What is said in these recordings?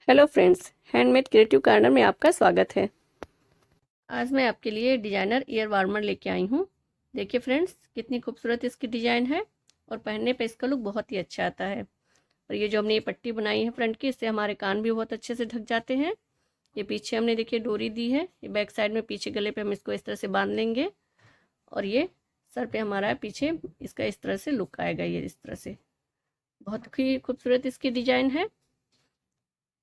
Hello friends, handmade creative corner में आपका स्वागत है। आज मैं आपके लिए डिजाइनर ईयर वार्मर लेके आई हूँ। देखिए फ्रेंड्स, कितनी खूबसूरत इसकी डिजाइन है और पहनने पे इसका लुक बहुत ही अच्छा आता है। और ये जो हमने ये पट्टी बनाई है फ्रंट की, इससे हमारे कान भी बहुत अच्छे से ढक जाते हैं। ये पीछे हमने देखिए डोरी दी है, ये बैक साइड में पीछे गले पे हम इसको इस तरह से बांध लेंगे और ये सर पे हमारा पीछे इसका इस तरह से लुक आएगा। ये इस तरह से बहुत ही खूबसूरत इसकी डिजाइन है।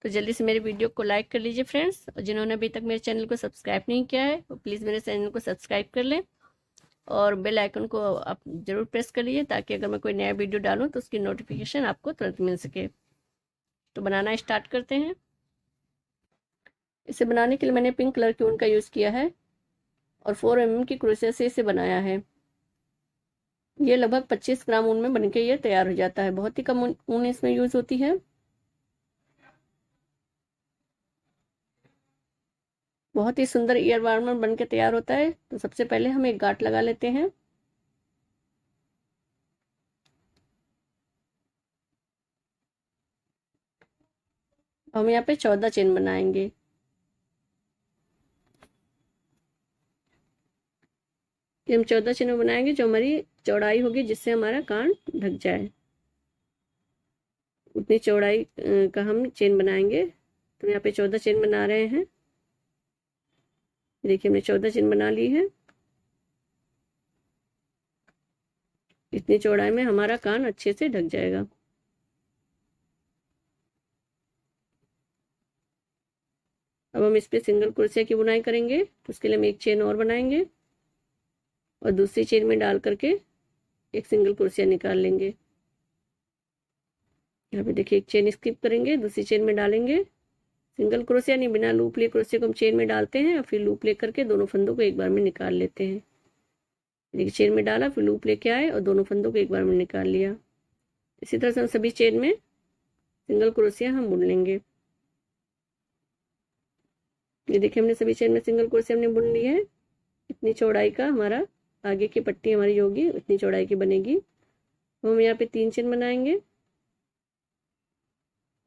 तो जल्दी से मेरे वीडियो को लाइक कर लीजिए फ्रेंड्स, और जिन्होंने अभी तक मेरे चैनल को सब्सक्राइब नहीं किया है वो प्लीज़ मेरे चैनल को सब्सक्राइब कर लें और बेल आइकन को आप ज़रूर प्रेस कर लीजिए ताकि अगर मैं कोई नया वीडियो डालूँ तो उसकी नोटिफिकेशन आपको तुरंत मिल सके। तो बनाना स्टार्ट करते हैं। इसे बनाने के लिए मैंने पिंक कलर की ऊन का यूज़ किया है और 4 mm की क्रोशिया से इसे बनाया है। ये लगभग 25 ग्राम ऊन में बनके ये तैयार हो जाता है। बहुत ही कम ऊन इसमें यूज़ होती है। बहुत ही सुंदर ईयर वार्मर बन के तैयार होता है। तो सबसे पहले हम एक गांठ लगा लेते हैं। हम यहाँ पे 14 चेन बनाएंगे। ये हम 14 चेन बनाएंगे जो हमारी चौड़ाई होगी, जिससे हमारा कान ढक जाए उतनी चौड़ाई का हम चेन बनाएंगे। तो यहाँ पे 14 चेन बना रहे हैं। देखिए हमने 14 चेन बना ली है। इतनी चौड़ाई में हमारा कान अच्छे से ढक जाएगा। अब हम इस पे सिंगल क्रोशिया की बुनाई करेंगे। तो उसके लिए हम एक चेन और बनाएंगे और दूसरी चेन में डाल करके एक सिंगल क्रोशिया निकाल लेंगे। यहाँ पे देखिए एक चेन स्किप करेंगे, दूसरी चेन में डालेंगे सिंगल क्रोशिया, नहीं बिना लूप लिए क्रोशिया को हम चेन में डालते हैं और फिर लूप लेकर के दोनों फंदों को एक बार में निकाल लेते हैं। देखिए चेन में डाला, फिर लूप लेके आए और दोनों फंदों को एक बार में निकाल लिया। इसी तरह से हम सभी चेन में सिंगल क्रोशिया हम बुन लेंगे। ये देखिए हमने सभी चेन में सिंगल क्रोशिया हमने बुन ली है। इतनी चौड़ाई का हमारा आगे की पट्टी हमारी होगी, इतनी चौड़ाई की बनेगी। हम यहाँ पे 3 चेन बनाएंगे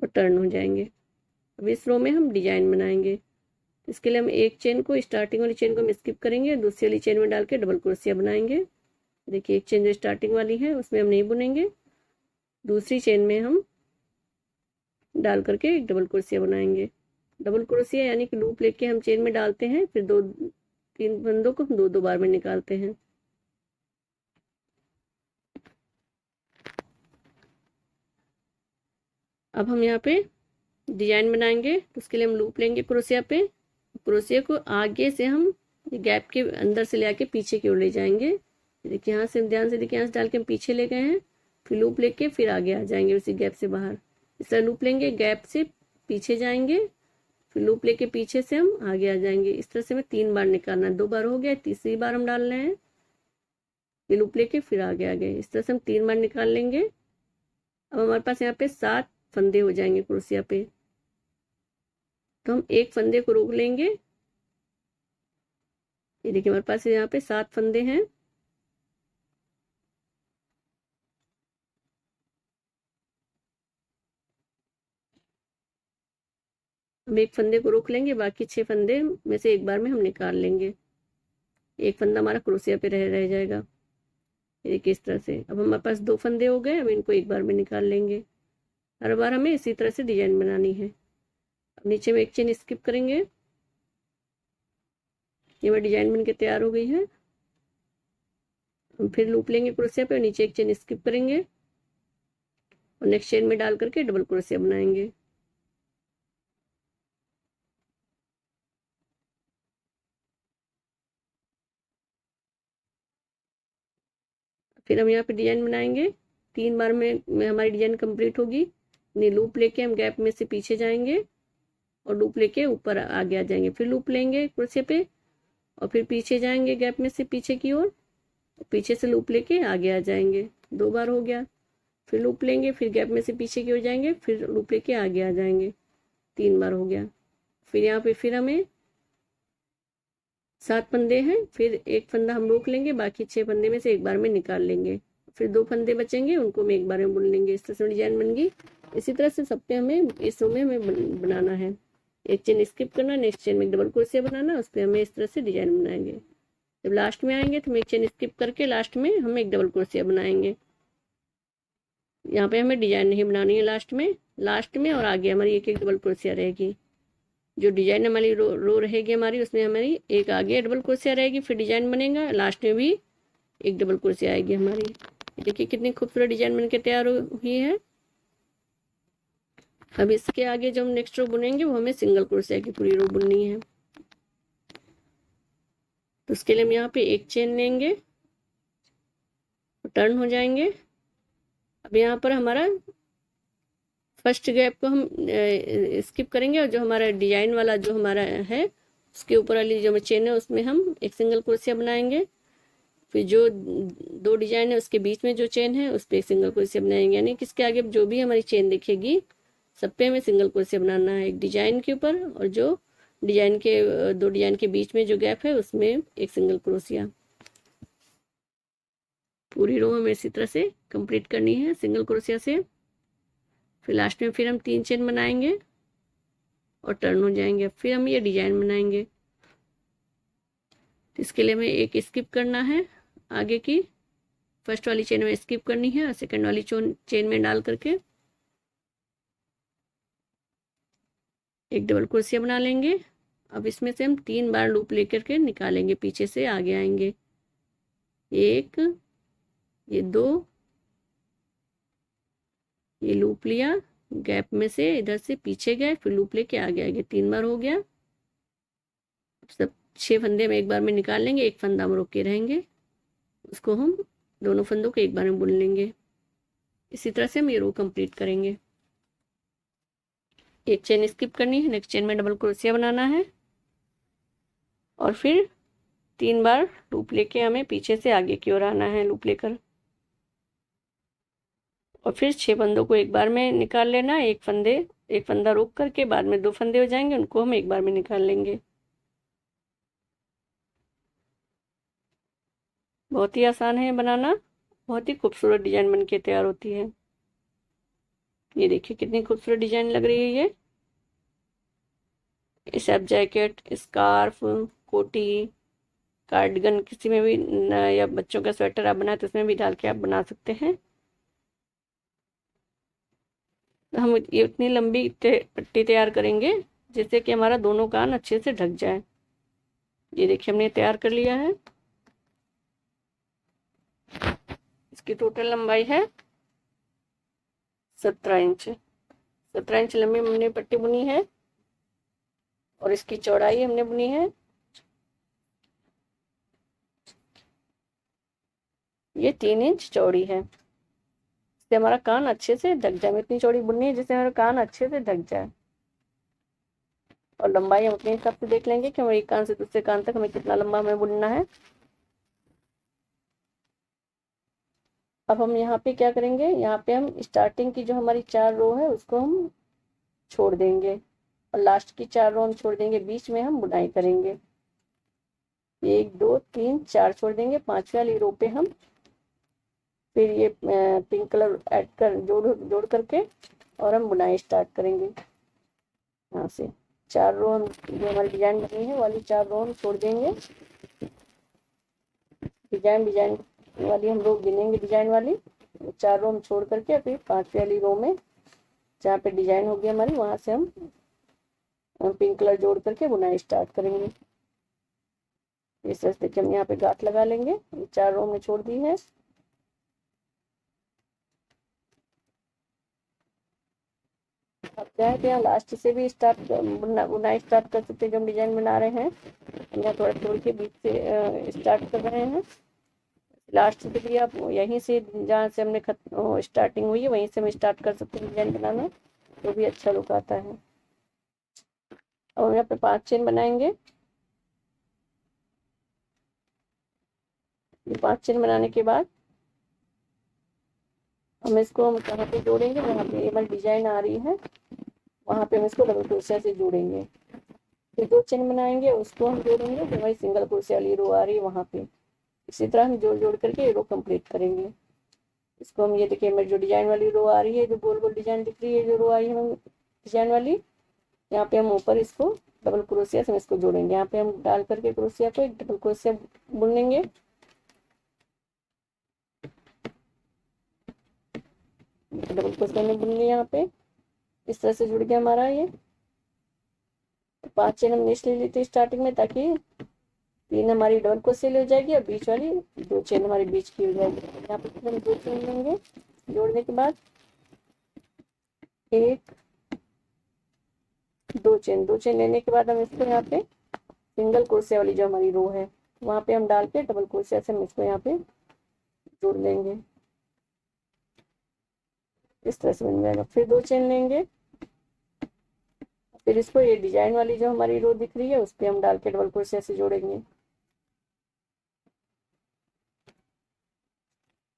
और टर्न हो जाएंगे। अब इस रो में हम डिजाइन बनाएंगे। इसके लिए हम एक चेन को, स्टार्टिंग वाली चेन को हम स्किप करेंगे, दूसरी वाली चेन में डाल के डबल क्रोशिया बनाएंगे। देखिए एक चेन जो स्टार्टिंग वाली है उसमें हम नहीं बुनेंगे, दूसरी चेन में हम डाल करके एक डबल क्रोशिया बनाएंगे। डबल क्रोशिया यानी कि लूप लेके हम चेन में डालते हैं, फिर 3 फंदों को हम 2 बार में निकालते हैं। अब हम यहाँ पे डिजाइन बनाएंगे। तो उसके लिए हम लूप लेंगे क्रोशिया पे, क्रोशिया को आगे से हम गैप के अंदर से ले आके पीछे की ओर ले जाएंगे। देखिए यहाँ से ध्यान से देखिए, यहाँ से डाल के हम पीछे ले गए हैं, फिर लूप लेके फिर आगे आ जाएंगे उसी गैप से बाहर। इस तरह लूप लेंगे, गैप से पीछे जाएंगे, फिर लूप लेके पीछे से हम आगे आ जाएंगे। इस तरह से हमें 3 बार निकालना है। 2 बार हो गया, तीसरी बार हम डाल रहे हैं, फिर लूप लेके फिर आगे आ गए। इस तरह से हम 3 बार निकाल लेंगे। अब हमारे पास यहाँ पे 7 फंदे हो जाएंगे क्रोशिया पे। तो हम एक फंदे को रोक लेंगे। ये देखिए हमारे पास यहाँ पे 7 फंदे हैं। हम एक फंदे को रोक लेंगे, बाकी 6 फंदे में से एक बार में हम निकाल लेंगे। एक फंदा हमारा क्रोशिया पे रह जाएगा। एक इस तरह से अब हमारे पास 2 फंदे हो गए, अब इनको एक बार में निकाल लेंगे। हर बार हमें इसी तरह से डिजाइन बनानी है। अब नीचे में एक चेन स्किप करेंगे। ये हमारी डिजाइन बनके तैयार हो गई है। हम फिर लूप लेंगे क्रोशिया पे और नीचे एक चेन स्किप करेंगे और नेक्स्ट चेन में डाल करके डबल क्रोशिया बनाएंगे। फिर हम यहाँ पे डिजाइन बनाएंगे। 3 बार में हमारी डिजाइन कंप्लीट होगी। लूप लेके हम गैप में से पीछे जाएंगे और लूप लेके ऊपर आगे आ जाएंगे, फिर लूप लेंगे क्रोशिया पे और फिर पीछे जाएंगे गैप में से पीछे की ओर, पीछे से लूप लेके आगे आ जाएंगे। 2 बार हो गया। फिर लूप लेंगे, फिर गैप में से पीछे की ओर जाएंगे, फिर लूप लेके आगे आ जाएंगे। 3 बार हो गया। फिर यहाँ पे फिर हमें 7 फंदे हैं, फिर एक फंदा हम रोक लेंगे, बाकी 6 फंदे में से एक बार में निकाल लेंगे। फिर 2 फंदे बचेंगे, उनको हम एक बार में बुन लेंगे। इस तरह से डिजाइन बन गई। इसी तरह से सब पे हमें इस रो में हमें बनाना है। एक चेन स्किप करना, नेक्स्ट चेन में एक डबल क्रोशिया बनाना, उस पर हमें इस तरह से डिजाइन बनाएंगे। जब लास्ट में आएंगे तो हम एक चेन स्किप करके लास्ट में हम एक डबल क्रोशिया बनाएंगे। यहाँ पे हमें डिजाइन नहीं बनानी है लास्ट में और आगे हमारी एक एक डबल क्रोशिया रहेगी। जो डिजाइन हमारी रो रहेगी हमारी, उसमें हमारी एक आगे डबल क्रोशिया रहेगी, फिर डिजाइन बनेगा, लास्ट में भी एक डबल क्रोशिया आएगी हमारी। देखिए कितनी खूबसूरत डिजाइन बनके तैयार हुई है। अब इसके आगे जो हम नेक्स्ट रो बुनेंगे वो हमें सिंगल क्रोशिया की पूरी रो बुननी है। तो उसके लिए हम यहाँ पे एक चेन लेंगे, टर्न हो जाएंगे। अब यहाँ पर हमारा फर्स्ट गैप को हम स्किप करेंगे और जो हमारा डिजाइन वाला जो हमारा है उसके ऊपर वाली जो चेन है उसमें हम एक सिंगल क्रोशिया बनाएंगे। फिर जो दो डिजाइन है उसके बीच में जो चेन है उस पर एक सिंगल क्रोशिया बनाएंगे, यानी कि इसके आगे जो भी हमारी चेन दिखेगी सब पे हमें सिंगल क्रोशिया बनाना है, एक डिजाइन के ऊपर और जो डिजाइन के दो डिजाइन के बीच में जो गैप है उसमें एक सिंगल क्रोशिया। पूरी रो हमें इसी तरह से कंप्लीट करनी है सिंगल क्रोशिया से। फिर लास्ट में फिर हम 3 चेन बनाएंगे और टर्न हो जाएंगे। फिर हम ये डिजाइन बनाएंगे। इसके लिए हमें एक स्किप करना है, आगे की फर्स्ट वाली चेन में स्किप करनी है और सेकंड वाली चेन में डाल करके एक डबल क्रोशिया बना लेंगे। अब इसमें से हम 3 बार लूप लेकर के निकालेंगे, पीछे से आगे आएंगे। एक, ये 2, ये लूप लिया, गैप में से इधर से पीछे गए, फिर लूप लेके आगे आगे, 3 बार हो गया। सब 6 फंदे हम एक बार में निकाल लेंगे, एक फंदा हम रोके रहेंगे, उसको हम दोनों फंदों को एक बार में बुन लेंगे। इसी तरह से हम ये रो कंप्लीट करेंगे। एक चेन स्किप करनी है, नेक्स्ट चेन में डबल क्रोशिया बनाना है और फिर 3 बार लूप लेके हमें पीछे से आगे की ओर आना है लूप लेकर, और फिर 6 फंदों को एक बार में निकाल लेना। एक फंदा रोक करके बाद में 2 फंदे हो जाएंगे, उनको हम एक बार में निकाल लेंगे। बहुत ही आसान है बनाना, बहुत ही खूबसूरत डिजाइन बनके तैयार होती है। ये देखिए कितनी खूबसूरत डिजाइन लग रही है ये। सब जैकेट, स्कार्फ, कोटी, कार्डिगन किसी में भी या बच्चों का स्वेटर आप बनाए तो उसमें भी डाल के आप बना सकते हैं। हम ये इतनी लंबी पट्टी तैयार करेंगे जिससे कि हमारा दोनों कान अच्छे से ढक जाए। ये देखिए हमने तैयार कर लिया है। इसकी टोटल लंबाई है 17 इंच। 17 इंच लंबी हमने पट्टी बुनी है और इसकी चौड़ाई हमने बुनी है ये 3 इंच चौड़ी है। इससे हमारा कान अच्छे से ढक जाए। इतनी चौड़ी बुननी है जिससे हमारा कान अच्छे से ढक जाए। और लंबाई हम अपने हिसाब से देख लेंगे कि हमारे एक कान से दूसरे कान तक हमें कितना लंबा हमें बुनना है। अब हम यहाँ पे क्या करेंगे, यहाँ पे हम स्टार्टिंग की जो हमारी 4 रो है उसको हम छोड़ देंगे और लास्ट की 4 रो हम छोड़ देंगे। बीच में हम बुनाई करेंगे, 1 2 3 4 छोड़ देंगे। 5वीं वाली रो पे हम फिर ये पिंक कलर ऐड कर जोड़ करके और हम बुनाई स्टार्ट करेंगे। यहाँ से 4 रो हम जो हमारी डिजाइन बनी है वाली 4 रो हम छोड़ देंगे। डिजाइन वाली हम रो गिनेंगे, डिजाइन वाली 4 रो हम छोड़ करके फिर 5वीं वाली रो में जहाँ पे डिजाइन होगी हमारी वहां से हम पिंक कलर जोड़ करके बुनाई स्टार्ट करेंगे। इस तरह से देखिए हम यहाँ पे गांठ लगा लेंगे। 4 रो हमने छोड़ दी है। आप चाहे तो यहाँ लास्ट से भी बुनाई स्टार्ट कर सकते हैं। जो हम डिजाइन बना रहे हैं यहाँ थोड़ा छोड़ के बीच से स्टार्ट कर रहे हैं। लास्ट से भी आप यहीं से जहाँ से हमने स्टार्टिंग हुई है वहीं से हम स्टार्ट कर सकते हैं डिजाइन बनाना, तो भी अच्छा लुक आता है। अब हम यहाँ पे 5 चेन बनाएंगे। ये 5 चेन बनाने के बाद हम इसको हम कहाँ पे जोड़ेंगे, जहाँ पे ये हमारी डिजाइन आ रही है वहाँ पे हम इसको डबल क्रोशिया से जोड़ेंगे। फिर 2 चेन बनाएंगे, उसको हम जोड़ेंगे जो हमारी सिंगल क्रोशिया वाली रो आ रही है वहाँ पे। इसी तरह हम जोड़ करके ये रो कंप्लीट करेंगे। इसको हम, ये देखिए मेरी जो डिजाइन वाली रो आ रही है, जो गोल गोल डिजाइन दिख रही है, जो रो आई है डिजाइन वाली, यहाँ पे हम ऊपर इसको डबल क्रोशिया से हम इसको जोड़ेंगे। यहाँ पे हम डाल करके क्रोशिया को एक डबल क्रोशिया बुन लेंगे। डबल क्रोशिया में बुन लिया, यहाँ पे इस तरह से जुड़ गया हमारा ये। तो 5 चेन हम नेक्स्ट ले ली थी स्टार्टिंग में, ताकि 3 हमारी डबल क्रोशिया हो जाएगी और बीच वाली 2 चेन हमारी बीच की हो जाएगी। यहाँ पे हम 2 चेन लेंगे, जोड़ने के बाद 1 2 चेन लेने के बाद हम इसको यहाँ पे सिंगल क्रोशिया वाली जो हमारी रो है वहाँ पे हम डाल के डबल क्रोशिया से हम इसको यहाँ पे जोड़ लेंगे। इस तरह से बन जाएगा। फिर 2 चेन लेंगे, फिर इसको ये डिजाइन वाली जो हमारी रो दिख रही है उस पर हम डाल के डबल क्रोशिया से जोड़ेंगे।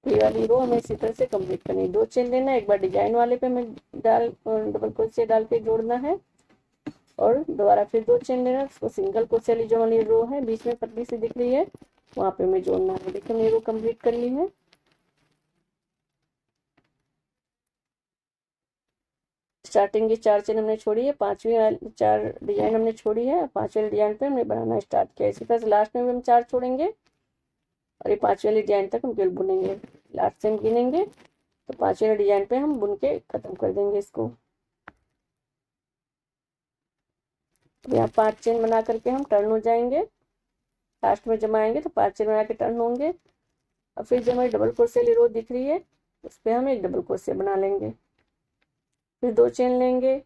ये वाली रो हमें इसी तरह से कंप्लीट करनी है। 2 चेन लेना है, एक बार डिजाइन वाले पे हमें डबल क्रोशिया डाल के जोड़ना है, और दोबारा फिर 2 चेन लेना है, उसको सिंगल क्रोशिया वाली जो वाली रो है बीच में पतली सी दिख रही है वहां पे हमें जोड़ना है। देखिए हमने रो कंप्लीट कर ली है। स्टार्टिंग की 4 चेन हमने छोड़ी है, 5वीं 4 डिजाइन हमने छोड़ी है, 5वीं डिजाइन पे हमने बनाना स्टार्ट किया। इसी तरह से लास्ट में भी हम 4 छोड़ेंगे और ये 5वीं वाली डिजाइन तक हम केवल बुनेंगे। लास्ट से हम गिनेंगे तो 5वीं वाली डिजाइन पे हम बुन के खत्म कर देंगे इसको। तो यहाँ 5 चेन बना करके हम टर्न हो जाएंगे। लास्ट में जमाएंगे तो 5 चेन बना के टर्न होंगे, और फिर जो हमारी डबल क्रोशिया वाली रो दिख रही है उस पर हम एक डबल क्रोशिया बना लेंगे। फिर 2 चेन लेंगे,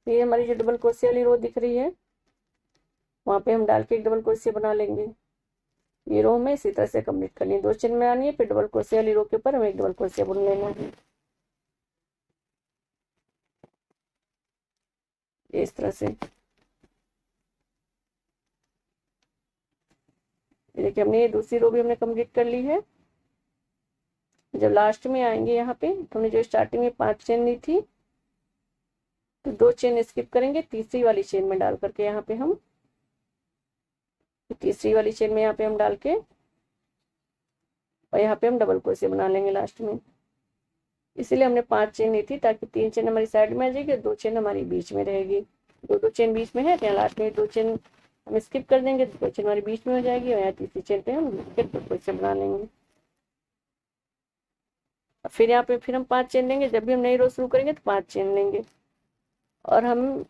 फिर हमारी जो डबल क्रोशिया वाली रो दिख रही है वहां पे हम डाल के एक डबल क्रोशिया बना लेंगे। ये रो में इसी तरह से कंप्लीट करनी है। 2 चेन में आनी है, फिर डबल क्रोशिया वाली रो के ऊपर हमें एक डबल क्रोशिया बुन लेना है। इस तरह से देखिए हमने ये दूसरी रो भी हमने कंप्लीट कर ली है। जब लास्ट में आएंगे यहाँ पे तो हमने जो स्टार्टिंग में 5 चेन ली थी तो 2 चेन स्किप करेंगे, तीसरी वाली चेन में डाल करके यहाँ पे हम तीसरी वाली चेन में यहाँ पे हम डाल के और यहाँ पे हम डबल क्रोशिया बना लेंगे लास्ट में। इसीलिए हमने 5 चेन ली थी, ताकि 3 चेन हमारी साइड में आ जाएगी और 2 चेन हमारी बीच में रहेगी। 2 चेन बीच में है तो यहाँ लास्ट में 2 चेन हम स्किप कर देंगे तो 2 चेन हमारी बीच में हो जाएगी और यहाँ तीसरी चेन पे हम डबल क्रोशिया बना लेंगे। फिर यहाँ पे फिर हम 5 चेन लेंगे। जब भी हम नई रो शुरू करेंगे तो 5 चेन लेंगे, और हम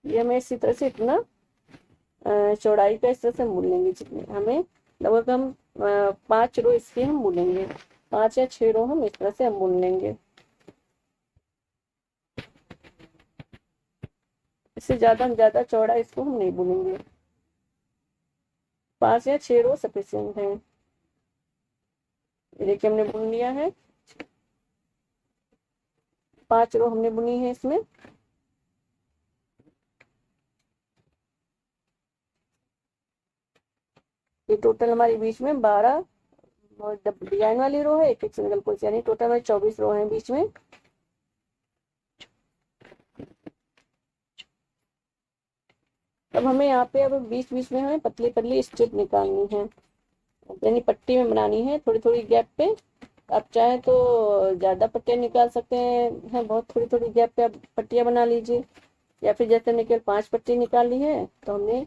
ये हमें इसी तरह से इतना चौड़ाई का इस तरह से बुन लेंगे जितने हमें लगभग हम 5 रो इसकी हम बुनेंगे, 5 या 6 रो हम इस तरह से हम बुन लेंगे। इससे ज्यादा हम ज्यादा चौड़ा इसको हम नहीं बुनेंगे, 5 या 6 रो सफिशियंट है। देखिए हमने बुन लिया है, 5 रो हमने बुनी है इसमें। ये टोटल हमारी बीच में 12 डिजाइन वाली रो है, एक एक सिंगल क्रोशिया, यानी टोटल हमारी 24 रो है बीच में। अब हमें यहाँ पे अब बीच बीच में हमें पतली पतली स्ट्रिप निकालनी है, यानी पट्टी में बनानी है थोड़ी थोड़ी गैप पे। आप चाहे तो ज़्यादा पट्टियाँ निकाल सकते हैं, बहुत थोड़ी थोड़ी गैप पे आप पट्टियाँ बना लीजिए, या फिर जैसे हमने केवल 5 पट्टी निकाली है तो हमने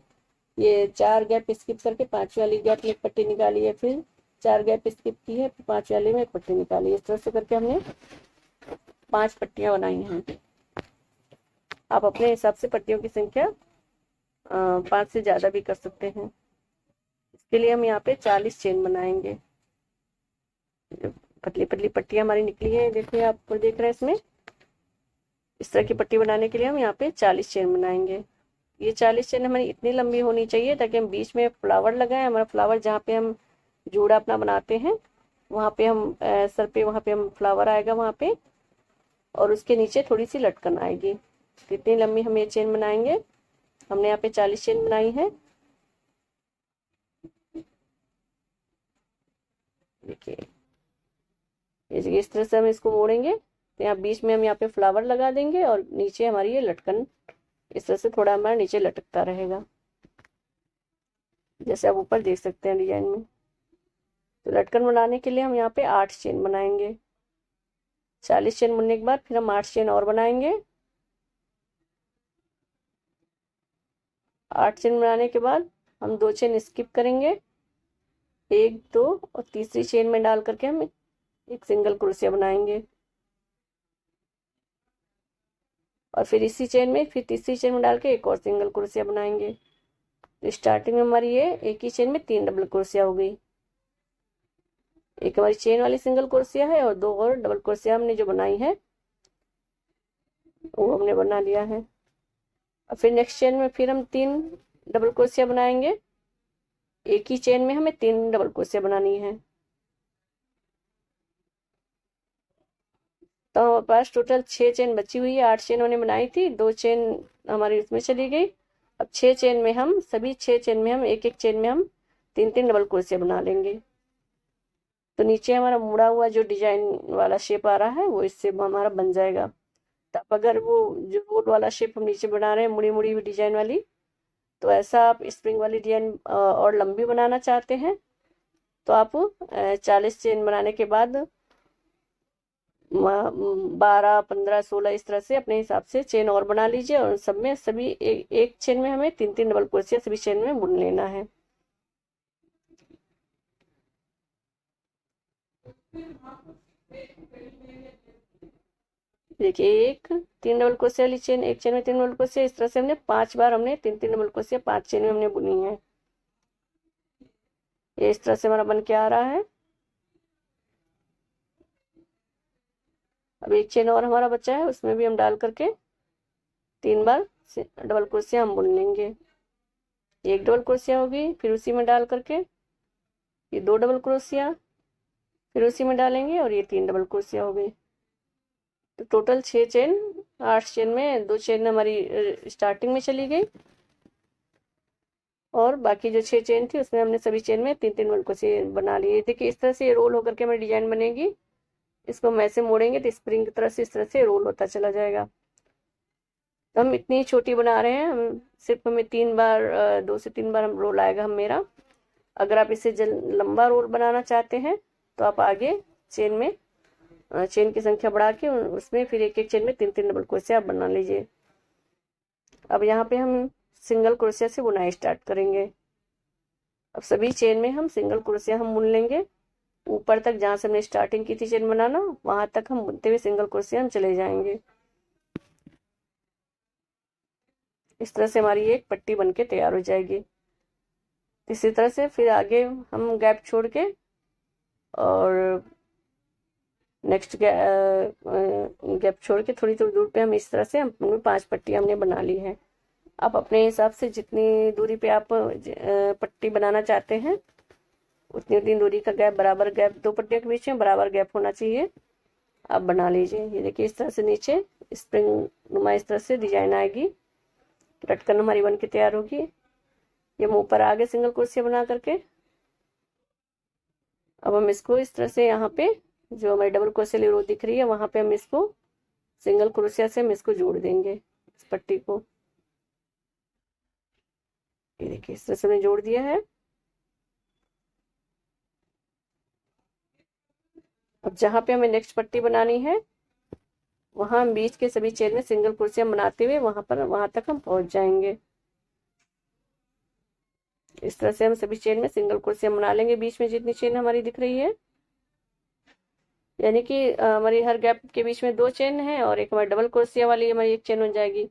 ये 4 गैप स्किप करके 5 वाली गैप में एक पट्टी निकाली है, फिर 4 गैप स्किप की है, फिर 5 वाले में एक पट्टी निकाली है। इस तरह से करके हमने 5 पट्टियाँ बनाई हैं। आप अपने हिसाब से पट्टियों की संख्या 5 से ज़्यादा भी कर सकते हैं। इसके लिए हम यहाँ पे 40 चेन बनाएंगे। पतली पतली पट्टियां हमारी निकली है, देखिए आप देख रहे हैं इसमें। इस तरह की पट्टी बनाने के लिए हम यहाँ पे 40 चेन बनाएंगे। ये 40 चेन हमारी इतनी लंबी होनी चाहिए ताकि हम बीच में फ्लावर लगाएं। हमारा फ्लावर जहाँ पे हम जूड़ा अपना बनाते हैं वहाँ पे हम सर पे वहाँ पे हम फ्लावर आएगा वहाँ पे, और उसके नीचे थोड़ी सी लटकन आएगी। तो इतनी लंबी हम ये चेन बनाएंगे। हमने यहाँ पे 40 चेन बनाई है। देखिए इस तरह से हम इसको मोड़ेंगे तो यहाँ बीच में हम यहाँ पे फ्लावर लगा देंगे और नीचे हमारी ये लटकन इस तरह से थोड़ा हमारा नीचे लटकता रहेगा, जैसे आप ऊपर देख सकते हैं डिजाइन में। तो लटकन बनाने के लिए हम यहाँ पे 8 चेन बनाएंगे। 40 चेन बुनने के बाद फिर हम 8 चेन और बनाएंगे। 8 चेन बनाने के बाद हम 2 चेन स्किप करेंगे, 1 2 और तीसरी चेन में डाल करके हम एक सिंगल क्रोशिया बनाएंगे। और फिर इसी चेन में फिर तीसरी चेन में डाल के एक और सिंगल क्रोशिया बनाएंगे। तो स्टार्टिंग में हमारी ये एक ही चेन में 3 डबल क्रोशिया हो गई। एक हमारी चेन वाली सिंगल क्रोशिया है और 2 और डबल क्रोशिया हमने जो बनाई है वो हमने बना लिया है। और फिर नेक्स्ट चेन में फिर हम 3 डबल क्रोशिया बनाएंगे। एक ही चेन में हमें 3 डबल क्रोशिया बनानी है। तो हमारे पास टोटल 6 चेन बची हुई है। 8 चेन हमने बनाई थी, 2 चेन हमारी उसमें चली गई। अब 6 चेन में हम सभी 6 चेन में हम एक एक चेन में हम 3 डबल क्रोशिया बना लेंगे। तो नीचे हमारा मुड़ा हुआ जो डिजाइन वाला शेप आ रहा है वो इससे हमारा बन जाएगा। तो आप अगर वो जो रोल वाला शेप हम नीचे बना रहे हैं मुड़ी मुड़ी हुई डिजाइन वाली, तो ऐसा आप स्प्रिंग वाली डिजाइन और लंबी बनाना चाहते हैं तो आप 40 चेन बनाने के बाद 12 15 16 इस तरह से अपने हिसाब से चेन और बना लीजिए। और सब में सभी एक चेन में हमें 3 डबल क्रोशिया सभी चेन में बुन लेना है। देखिए एक 3 डबल क्रोशिया वाली चेन, एक चेन में 3 डबल क्रोशिया, इस तरह से हमने 5 बार हमने 3 डबल क्रोशिया 5 चेन में हमने बुनी है। ये इस तरह से हमारा बन के आ रहा है। अब एक चेन और हमारा बचा है, उसमें भी हम डाल करके 3 बार डबल क्रोशिया हम बुन लेंगे। एक डबल क्रोशिया होगी, फिर उसी में डाल करके ये 2 डबल क्रोशिया, फिर उसी में डालेंगे और ये 3 डबल क्रोशिया हो गई। तो टोटल 6 चेन, 8 चेन में 2 चेन हमारी स्टार्टिंग में चली गई और बाकी जो 6 चेन थी उसमें हमने सभी चेन में 3 डबल क्रोशिया बना लिए। देखिए इस तरह से ये रोल होकर के हमारी डिजाइन बनेगी। इसको हम ऐसे मोड़ेंगे तो स्प्रिंग की तरह से इस तरह से रोल होता चला जाएगा। तो हम इतनी छोटी बना रहे हैं, हम सिर्फ हमें 3 बार 2 से 3 बार हम रोल आएगा हम मेरा। अगर आप इसे लंबा रोल बनाना चाहते हैं तो आप आगे चेन में चेन की संख्या बढ़ा के उसमें फिर एक एक चेन में 3 डबल क्रोशिया आप बना लीजिए। अब यहाँ पे हम सिंगल क्रोशिया से बुनाई स्टार्ट करेंगे। अब सभी चेन में हम सिंगल क्रोशिया हम बुन लेंगे। ऊपर तक जहाँ से हमने स्टार्टिंग की थी चेन बनाना, वहां तक हम बुनते हुए सिंगल क्रोशिया हम चले जाएंगे। इस तरह से हमारी एक पट्टी बनके तैयार हो जाएगी। इसी तरह से फिर आगे हम गैप छोड़ के और नेक्स्ट गैप छोड़ के थोड़ी थोड़ी दूर पे हम इस तरह से हम 5 पट्टी हमने बना ली है। आप अपने हिसाब से जितनी दूरी पे आप पट्टी बनाना चाहते हैं उतनी उतनी दूरी का गैप, बराबर गैप 2 पट्टियों के बीच में बराबर गैप होना चाहिए, आप बना लीजिए। ये देखिए इस तरह से नीचे स्प्रिंग नुमा इस तरह से डिजाइन आएगी। लटकन हमारी बन के तैयार होगी। ये हम ऊपर आगे सिंगल क्रोशिया बना करके अब हम इसको इस तरह से यहाँ पे जो हमारी डबल क्रोशिया वाली रो दिख रही है वहां पे हम इसको सिंगल क्रोशिया से हम इसको जोड़ देंगे इस पट्टी को। ये देखिए इस तरह से हमने जोड़ दिया है। अब जहाँ पे हमें नेक्स्ट पट्टी बनानी है वहां हम बीच के सभी चेन में सिंगल क्रोशिया बनाते हुए वहां तक हम पहुंच जाएंगे। इस तरह से हम सभी चेन में सिंगल क्रोशिया बना लेंगे बीच में जितनी चेन हमारी दिख रही है। यानी कि हमारी हर गैप के बीच में 2 चेन है और एक हमारी डबल क्रोशिया वाली हमारी एक चेन हो जाएगी।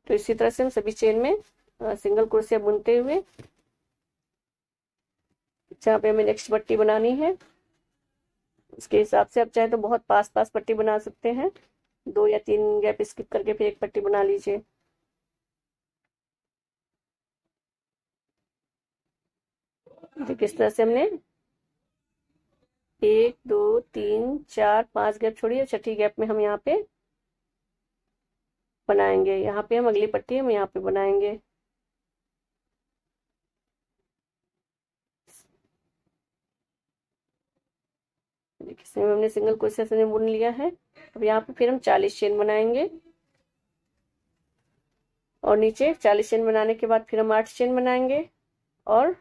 तो इसी तरह से हम सभी चेन में सिंगल क्रोशिया बुनते हुए जहाँ पे हमें नेक्स्ट पट्टी बनानी है उसके हिसाब से आप चाहे तो बहुत पास पास पट्टी बना सकते हैं। 2 या 3 गैप स्किप करके फिर एक पट्टी बना लीजिए। देखिए इस तरह से हमने 1 2 3 4 5 गैप छोड़ी और छठी गैप में हम यहाँ पे बनाएंगे। यहाँ पे हम अगली पट्टी हम यहाँ पे बनाएंगे। देखिए हमने सिंगल क्रोशिया से बुन लिया है। अब यहाँ पे फिर हम 40 चेन बनाएंगे और नीचे 40 चेन बनाने के बाद फिर हम 8 चेन बनाएंगे और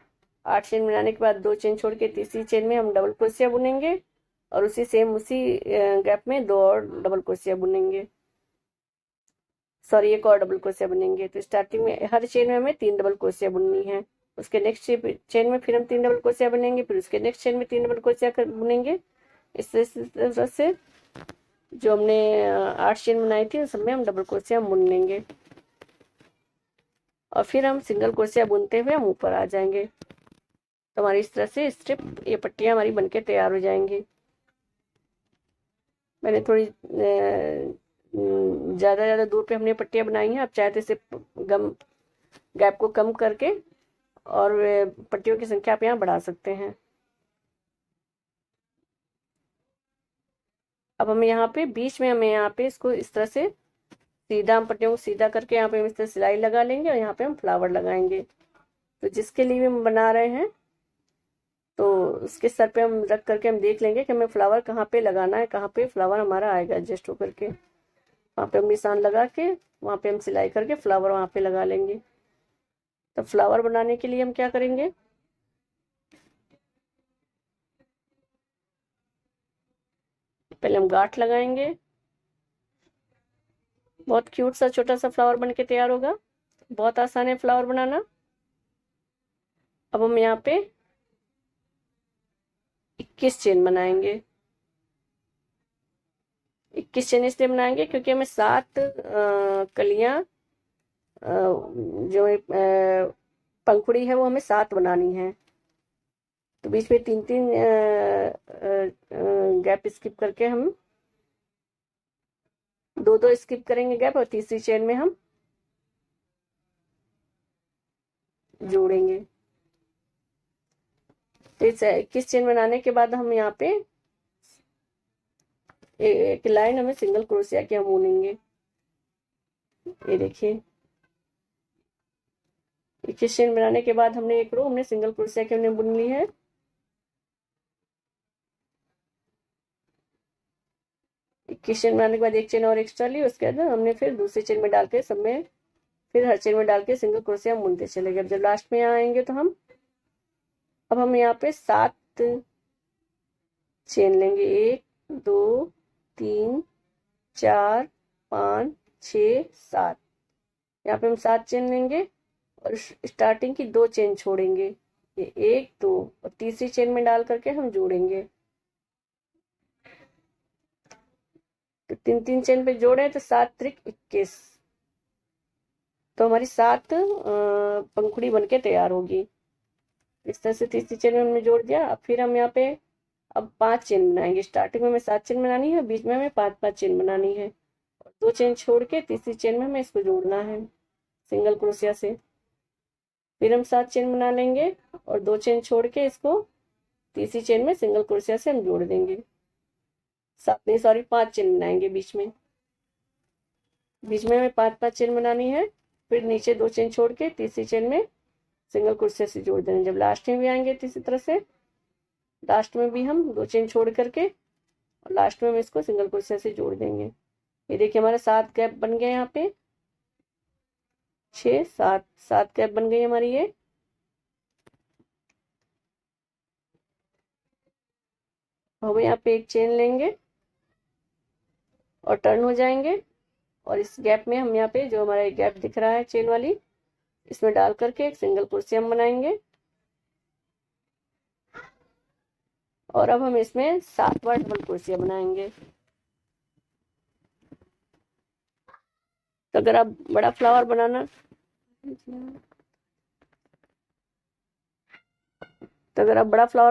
8 चेन बनाने के बाद 2 चेन छोड़ के तीसरी चेन में हम डबल क्रोशिया बुनेंगे और उसी गैप में 2 और डबल क्रोशिया बुनेंगे, सॉरी 1 और डबल क्रोशिया बुनेंगे। तो स्टार्टिंग में हर चेन में हमें 3 डबल क्रोशिया बुननी है। उसके नेक्स्ट चेन में फिर हम 3 डबल क्रोशिया बुनेंगे, फिर उसके नेक्स्ट चेन में 3 डबल क्रोशिया बुनेंगे। इस तरह से जो हमने 8 चेन बनाई थी उस में हम डबल क्रोशिया बुन लेंगे और फिर हम सिंगल क्रोशिया बुनते हुए हम ऊपर आ जाएंगे। तो हमारी इस तरह से स्ट्रिप, ये पट्टियाँ हमारी बनके तैयार हो जाएंगी। मैंने थोड़ी ज़्यादा दूर पे हमने पट्टियाँ बनाई हैं। आप चाहे तो इसे गैप को कम करके और पट्टियों की संख्या आप यहाँ बढ़ा सकते हैं। अब हमें यहाँ पे बीच में हमें यहाँ पे इसको इस तरह से सीधा, हम पट्टियों को सीधा करके यहाँ पे हम इस तरह सिलाई लगा लेंगे और यहाँ पे हम फ्लावर लगाएंगे। तो जिसके लिए हम बना रहे हैं तो उसके सर पे हम रख करके हम देख लेंगे कि हमें फ्लावर कहाँ पे लगाना है, कहाँ पे फ्लावर हमारा आएगा एडजस्ट होकर के। वहाँ पे हम निशान लगा के वहाँ पे हम सिलाई करके फ्लावर वहाँ पे लगा लेंगे। तो फ्लावर बनाने के लिए हम क्या करेंगे, पहले हम गांठ लगाएंगे। बहुत क्यूट सा छोटा सा फ्लावर बन के तैयार होगा। बहुत आसान है फ्लावर बनाना। अब हम यहाँ पे 21 चेन बनाएंगे। 21 चेन इसलिए बनाएंगे क्योंकि हमें 7 कलियां जो पंखुड़ी है वो हमें 7 बनानी है। तो बीच में 3-3 गैप स्किप करके हम 2-2 स्किप करेंगे गैप और तीसरी चेन में हम जोड़ेंगे। तो इस 21 चेन बनाने के बाद हम यहाँ पे एक लाइन हमें सिंगल क्रोशिया की हम बुनेंगे। ये देखिए 21 चेन बनाने के बाद हमने एक रो हमने सिंगल क्रोशिया की हमने बुन ली है। चेन बनाने के बाद एक चेन और एक्स्ट्रा ली, उसके बाद हमने फिर दूसरी चेन में डाल के सब में फिर हर चेन में डाल के सिंगल क्रोशिया हम बुनते चले गए। जब लास्ट में यहाँ आएंगे तो अब हम यहाँ पे 7 चेन लेंगे। 1 2 3 4 5 6 7, यहाँ पे हम 7 चेन लेंगे और स्टार्टिंग की 2 चेन छोड़ेंगे। ये 1 2 और तीसरी चेन में डाल करके हम जोड़ेंगे। तो 3-3 चेन पे जोड़े तो 7 त्रिक 21, तो हमारी 7 पंखुड़ी बनके तैयार होगी। इस तरह से तीसरी चेन में हमने जोड़ दिया। अब फिर हम यहाँ पे अब 5 चेन बनाएंगे। स्टार्टिंग में हमें 7 चेन बनानी है, बीच में हमें 5-5 चेन बनानी है और 2 चेन छोड़ के तीसरी चेन में हमें इसको जोड़ना है सिंगल क्रोशिया से। फिर हम 7 चेन बना लेंगे और 2 चेन छोड़ के इसको तीसरी चेन में सिंगल क्रोशिया से हम जोड़ देंगे। 5 चेन बनाएंगे बीच में हमें 5-5 चेन बनानी है। फिर नीचे 2 चेन छोड़ के तीसरी चेन में सिंगल क्रोशिया से जोड़ देंगे। जब लास्ट में भी आएंगे तो इसी तरह से लास्ट में भी हम 2 चेन छोड़ करके और लास्ट में हम इसको सिंगल क्रोशिया से जोड़ देंगे। ये देखिए हमारे 7 गैप बन गए, यहाँ पे 6 7 गैप बन गई हमारी। ये हम यहाँ पे एक चेन लेंगे और टर्न हो जाएंगे और इस गैप में हम यहाँ पे जो हमारा गैप दिख रहा है चेन वाली, इसमें डाल करके एक सिंगल क्रोशिया हम बनाएंगे और अब हम इसमें 7 बार डबल क्रोशिया बनाएंगे। तो अगर आप बड़ा फ्लावर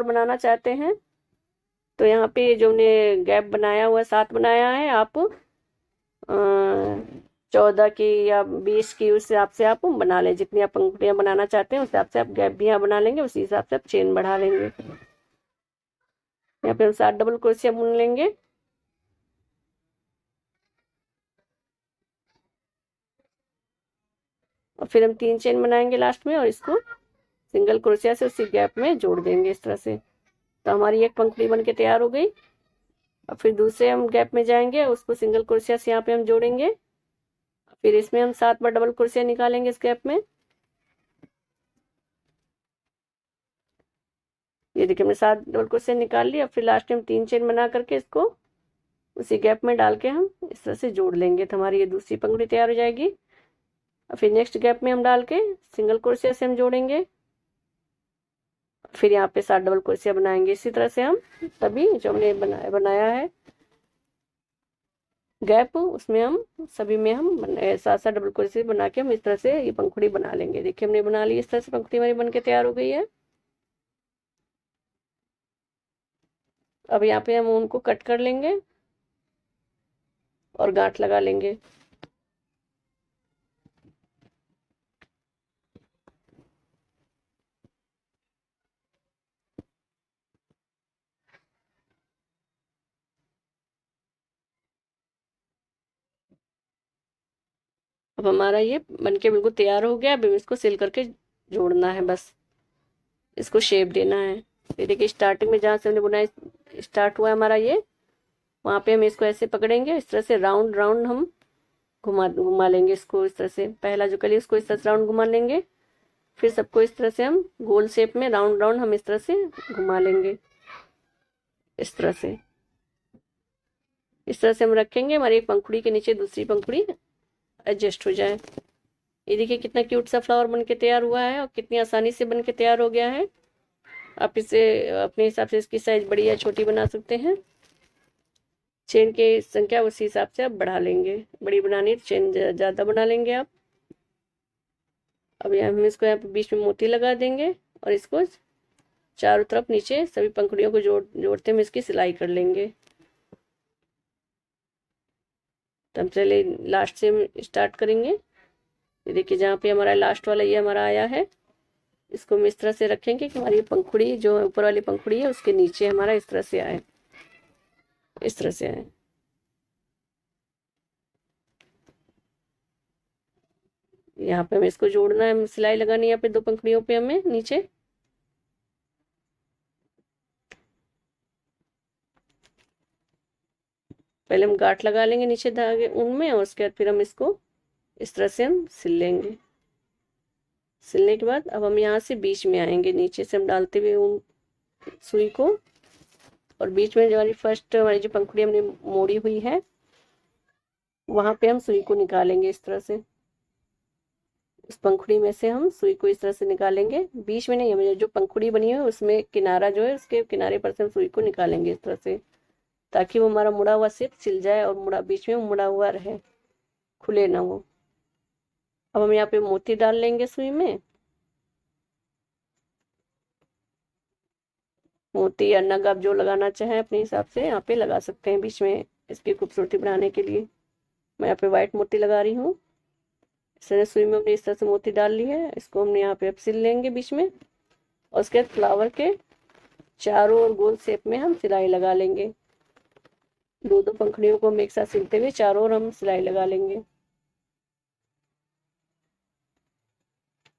बनाना चाहते हैं तो यहाँ पे जो हमने गैप बनाया हुआ 7 बनाया है, आप 14 की या 20 की उस हिसाब से आप बना लें। जितनी आप पंक्तियां बनाना चाहते हैं उस हिसाब से आप गैप भी यहाँ बना लेंगे, उसी हिसाब से आप चेन बढ़ा लेंगे। यहाँ पे हम 7 डबल क्रोशिया बुन लेंगे और फिर हम 3 चेन बनाएंगे लास्ट में और इसको सिंगल क्रोशिया से उसी गैप में जोड़ देंगे इस तरह से। तो हमारी एक पंखुड़ी बन के तैयार हो गई। और फिर दूसरे हम गैप में जाएंगे, उसको सिंगल क्रोशिया से यहाँ पे हम जोड़ेंगे। फिर इसमें हम 7 बार डबल क्रोशिया निकालेंगे इस गैप में ये देखिए हमने 7 डबल क्रोशिया निकाल लिया। फिर लास्ट में हम 3 चेन बना करके इसको उसी गैप में डाल के हम इस तरह से जोड़ लेंगे, तो हमारी ये दूसरी पंखुड़ी तैयार हो जाएगी। और फिर नेक्स्ट गैप में हम डाल के सिंगल क्रोशिया से हम जोड़ेंगे। फिर यहाँ पे 7 डबल क्रोशिया बनाएंगे। इसी तरह से हम सभी जो हमने बनाया है गैप, उसमें हम सभी में हम 7-7 डबल क्रोशिया बना के हम इस तरह से ये पंखुड़ी बना लेंगे। देखिए हमने बना ली, इस तरह से पंखुड़ी हमारी बन के तैयार हो गई है। अब यहाँ पे हम उनको कट कर लेंगे और गांठ लगा लेंगे। अब हमारा ये बनके बिल्कुल तैयार हो गया। अब इसको सिल करके जोड़ना है, बस इसको शेप देना है। ये देखिए स्टार्टिंग में जहाँ से हमने बुनाई स्टार्ट हुआ है हमारा ये, वहाँ पे हम इसको ऐसे पकड़ेंगे, इस तरह से राउंड राउंड हम घुमा घुमा लेंगे इसको। इस तरह से पहला जो कली उसको इस तरह से राउंड घुमा लेंगे। फिर सबको इस तरह से हम गोल शेप में राउंड राउंड हम इस तरह से घुमा लेंगे। इस तरह से हम रखेंगे, हमारी एक पंखुड़ी के नीचे दूसरी पंखुड़ी एडजस्ट हो जाए। ये देखिए कितना क्यूट सा फ्लावर बन के तैयार हुआ है और कितनी आसानी से बन के तैयार हो गया है। आप इसे अपने हिसाब से इसकी साइज बड़ी या छोटी बना सकते हैं। चेन की संख्या उसी हिसाब से आप बढ़ा लेंगे, बड़ी बनानी है चेन ज़्यादा बना लेंगे आप। अब यहाँ हम इसको यहाँ पे बीच में मोती लगा देंगे और इसको चारों तरफ नीचे सभी पंखुड़ियों को जोड़ते हुए इसकी सिलाई कर लेंगे। तो हम चले लास्ट से हम स्टार्ट करेंगे। ये देखिए जहाँ पे हमारा लास्ट वाला ये हमारा आया है, इसको हम इस तरह से रखेंगे कि हमारी पंखुड़ी जो ऊपर वाली पंखुड़ी है उसके नीचे हमारा इस तरह से आए, इस तरह से आए। यहाँ पे हमें इसको जोड़ना है, सिलाई लगानी है यहाँ पे 2 पंखुड़ियों पे हमें नीचे। पहले हम गांठ लगा लेंगे नीचे धागे उनमें, और उसके बाद फिर हम इसको इस तरह से हम सिल लेंगे। सिलने के बाद अब हम यहाँ से बीच में आएंगे, नीचे से हम डालते हुए उन सुई को, और बीच में जो हमारी फर्स्ट हमारी जो पंखुड़ी हमने मोड़ी हुई है वहां पे हम सुई को निकालेंगे। इस तरह से उस पंखुड़ी में से हम सुई को इस तरह से निकालेंगे, बीच में नहीं, हमें जो पंखुड़ी बनी है उसमें किनारा जो है उसके किनारे पर से हम सुई को निकालेंगे इस तरह से, ताकि वो हमारा मुड़ा हुआ शेप सिल जाए और मुड़ा बीच में मुड़ा हुआ रहे, खुले ना वो। अब हम यहाँ पे मोती डाल लेंगे सुई में। मोती या नग आप जो लगाना चाहें अपने हिसाब से यहाँ पे लगा सकते हैं बीच में इसकी खूबसूरती बढ़ाने के लिए। मैं यहाँ पे व्हाइट मोती लगा रही हूँ। इस तरह सुई में हमने इस तरह से मोती डाल ली है, इसको हमने यहाँ पे अब सिल लेंगे बीच में, और उसके बाद फ्लावर के चारों ओर गोल शेप में हम सिलाई लगा लेंगे। 2-2 पंखुड़ियों को हम एक साथ सिलते हुए चारों ओर हम सिलाई लगा लेंगे।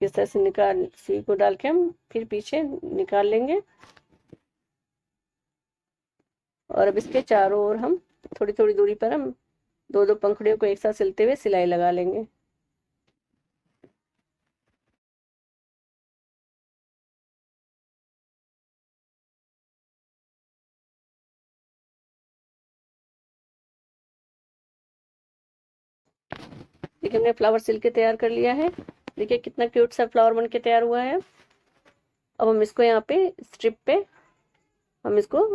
इस तरह से निकाल सुई को डाल के हम फिर पीछे निकाल लेंगे, और अब इसके चारों ओर हम थोड़ी थोड़ी दूरी पर हम 2-2 पंखुड़ियों को एक साथ सिलते हुए सिलाई लगा लेंगे। देखिए हमने फ्लावर सिल के तैयार कर लिया है। देखिए कितना क्यूट सा फ्लावर बन के तैयार हुआ है। अब हम इसको यहाँ पे स्ट्रिप पे हम इसको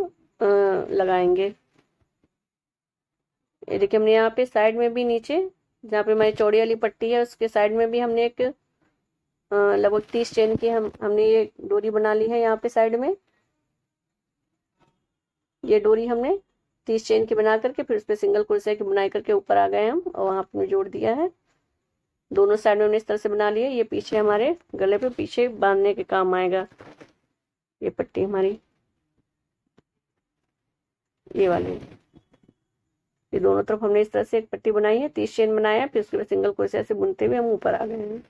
लगाएंगे। ये देखिए हमने यहाँ पे साइड में भी नीचे जहाँ पे हमारी चौड़ी वाली पट्टी है उसके साइड में भी हमने एक लगभग 30 चेन की हमने ये डोरी बना ली है। यहाँ पे साइड में ये डोरी हमने 30 चेन की बना करके फिर उस पर सिंगल क्रोशिया की बुनाई करके ऊपर आ गए हम, और वहाँ पे जोड़ दिया है। दोनों साइड में हमने इस तरह से बना लिया। ये पीछे हमारे गले पे पीछे बांधने के काम आएगा ये पट्टी हमारी, ये वाली। ये दोनों तरफ हमने इस तरह से एक पट्टी बनाई है, 30 चेन बनाया है, फिर उसके बाद सिंगल क्रोशिया से बुनते हुए हम ऊपर आ गए हैं।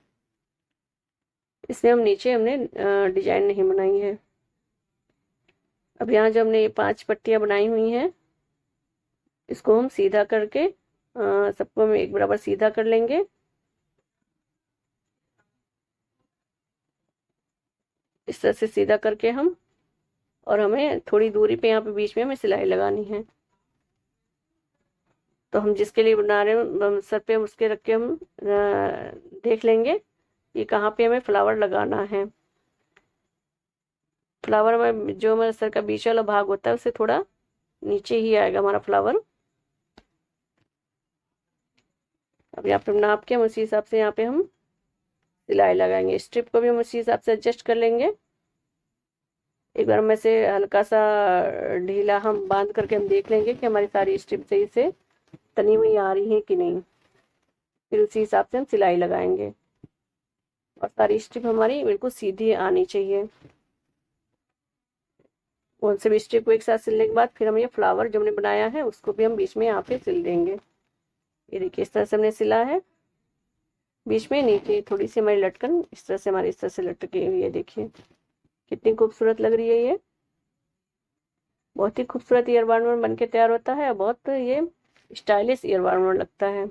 इसमें हम नीचे हमने डिजाइन नहीं बनाई है। अब यहाँ जो हमने ये 5 पट्टियां बनाई हुई हैं इसको हम सीधा करके सबको हम एक बराबर सीधा कर लेंगे। इस तरह से सीधा करके हम और हमें थोड़ी दूरी पे यहाँ पे बीच में हमें सिलाई लगानी है। तो हम जिसके लिए बना रहे हैं सर पे उसके रख के हम देख लेंगे ये कहाँ पे हमें फ्लावर लगाना है। फ्लावर में जो हमारे सर का बीच वाला भाग होता है उससे थोड़ा नीचे ही आएगा हमारा फ्लावर। अब यहाँ पे हम नाप के हम उसी हिसाब से यहाँ पे हम सिलाई लगाएंगे। स्ट्रिप को भी हम उसी हिसाब से एडजस्ट कर लेंगे। एक बार में से हल्का सा ढीला हम बांध करके हम देख लेंगे कि हमारी सारी स्ट्रिप सही से तनी हुई आ रही है कि नहीं। फिर उसी हिसाब से हम सिलाई लगाएंगे और सारी स्ट्रिप हमारी बिल्कुल सीधी आनी चाहिए। उन सभी स्ट्रिप को एक साथ सिलने के बाद फिर हम ये फ्लावर जो हमने बनाया है उसको भी हम बीच में यहाँ पे सिल देंगे। ये देखिए इस तरह से हमने सिला है। बीच में नीचे थोड़ी सी हमारी लटकन इस तरह से हमारी इस तरह से लटकी हुई है। देखिए कितनी खूबसूरत लग रही है ये। बहुत ही खूबसूरत ईयर वार्मर बन के तैयार होता है। बहुत ये स्टाइलिश ईयर वार्मर लगता है।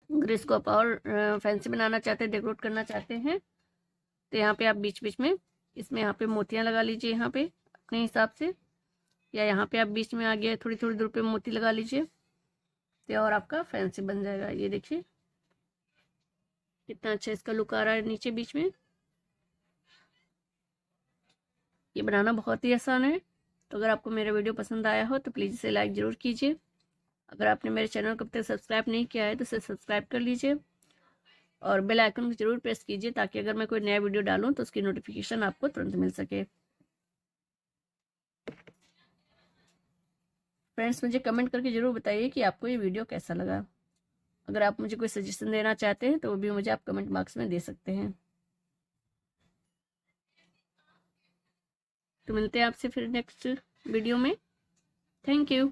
अगर इसको आप और फैंसी बनाना चाहते हैं, डेकोरेट करना चाहते हैं, तो यहाँ पे आप बीच बीच में इसमें यहाँ पे मोतियाँ लगा लीजिए यहाँ पे अपने हिसाब से, या यहाँ पे आप बीच में आगे थोड़ी थोड़ी दूर पे मोती लगा लीजिए तो और आपका फैंसी बन जाएगा। ये देखिए कितना अच्छा इसका लुक आ रहा है नीचे बीच में। ये बनाना बहुत ही आसान है। तो अगर आपको मेरा वीडियो पसंद आया हो तो प्लीज़ इसे लाइक ज़रूर कीजिए। अगर आपने मेरे चैनल को अब तक सब्सक्राइब नहीं किया है तो इसे सब्सक्राइब कर लीजिए और बेल आइकन को जरूर प्रेस कीजिए ताकि अगर मैं कोई नया वीडियो डालूँ तो उसकी नोटिफिकेशन आपको तुरंत मिल सके। फ्रेंड्स मुझे कमेंट करके ज़रूर बताइए कि आपको ये वीडियो कैसा लगा। अगर आप मुझे कोई सजेशन देना चाहते हैं तो वो भी मुझे आप कमेंट बॉक्स में दे सकते हैं। तो मिलते हैं आपसे फिर नेक्स्ट वीडियो में। Thank you.